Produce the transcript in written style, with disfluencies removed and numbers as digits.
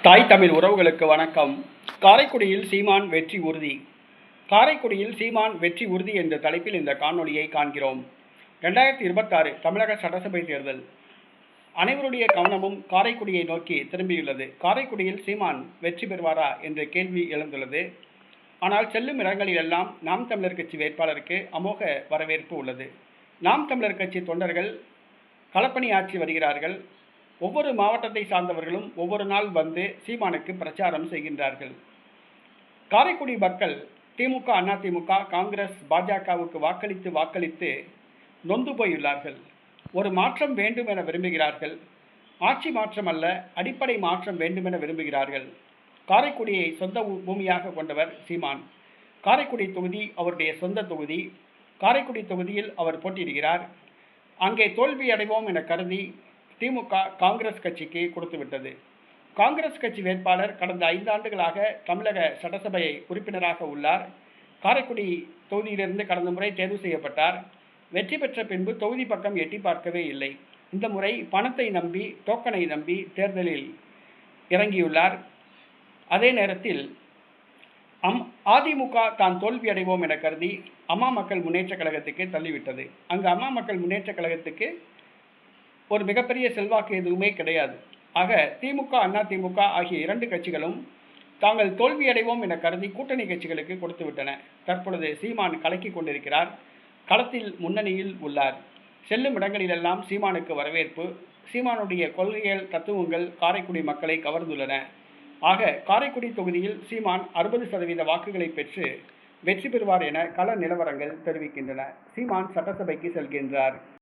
தாய் தமிழ் உறவுகளுக்கு வணக்கம். காரைக்குடியில் சீமான் வெற்றி உறுதி. காரைக்குடியில் சீமான் வெற்றி உறுதி என்ற தலைப்பில் இந்த காணொலியை காண்கிறோம். 2026 தமிழக சட்டசபை தேர்தல் அனைவருடைய கவனமும் காரைக்குடியை நோக்கி திரும்பியுள்ளது. காரைக்குடியில் சீமான் வெற்றி பெறுவாரா என்ற கேள்வி எழுந்துள்ளது. ஆனால் செல்லும் இடங்களிலெல்லாம் நாம் தமிழர் கட்சி வேட்பாளருக்கு அமோக வரவேற்பு உள்ளது. நாம் தமிழர் கட்சி தொண்டர்கள் களப்பணியாற்றி வருகிறார்கள். ஒவ்வொரு மாவட்டத்தை சார்ந்தவர்களும் ஒவ்வொரு நாள் வந்து சீமானுக்கு பிரச்சாரம் செய்கின்றார்கள். காரைக்குடி மக்கள் திமுக, அதிமுக, காங்கிரஸ், பாஜகவுக்கு வாக்களித்து நொந்து போயுள்ளார்கள். ஒரு மாற்றம் வேண்டும் என விரும்புகிறார்கள். ஆட்சி மாற்றம் அல்ல, அடிப்படை மாற்றம் வேண்டுமென விரும்புகிறார்கள். காரைக்குடியை சொந்த பூமியாக கொண்டவர் சீமான். காரைக்குடி தொகுதி அவருடைய சொந்த தொகுதி. காரைக்குடி தொகுதியில் அவர் போட்டியிடுகிறார். அங்கே தோல்வி அடைவோம் என கருதி திமுக காங்கிரஸ் கட்சிக்கு கொடுத்துவிட்டது. காங்கிரஸ் கட்சி வேட்பாளர் கடந்த 5 ஆண்டுகளாக தமிழக சட்டசபை உறுப்பினராக உள்ளார். காரைக்குடி தொகுதியிலிருந்து கடந்த முறை தேர்வு செய்யப்பட்டார். வெற்றி பெற்ற பின்பு தொகுதி பக்கம் எட்டி பார்க்கவே இல்லை. இந்த முறை பணத்தை நம்பி, டோக்கனை நம்பி தேர்தலில் இறங்கியுள்ளார். அதே நேரத்தில் அதிமுக தான் தோல்வி அடைவோம் என கருதி அம்மா மக்கள் முன்னேற்ற கழகத்துக்கு தள்ளிவிட்டது. அங்கு அம்மா மக்கள் முன்னேற்ற கழகத்துக்கு ஒரு மிகப்பெரிய செல்வாக்கு எதுவுமே கிடையாது. ஆக திமுக, அதிமுக ஆகிய 2 கட்சிகளும் தாங்கள் தோல்வியடைவோம் என கருதி கூட்டணி கட்சிகளுக்கு கொடுத்துவிட்டன. தற்பொழுது சீமான் கலக்கி கொண்டிருக்கிறார். களத்தில் முன்னணியில் உள்ளார். செல்லும் இடங்களிலெல்லாம் சீமானுக்கு வரவேற்பு. சீமானுடைய கொள்கைகள், தத்துவங்கள் காரைக்குடி மக்களை கவர்ந்துள்ளன. ஆக காரைக்குடி தொகுதியில் சீமான் 60% வாக்குகளை பெற்று வெற்றி பெறுவார் என கள நிலவரங்கள் தெரிவிக்கின்றன. சீமான் சட்டசபைக்கு செல்கின்றார்.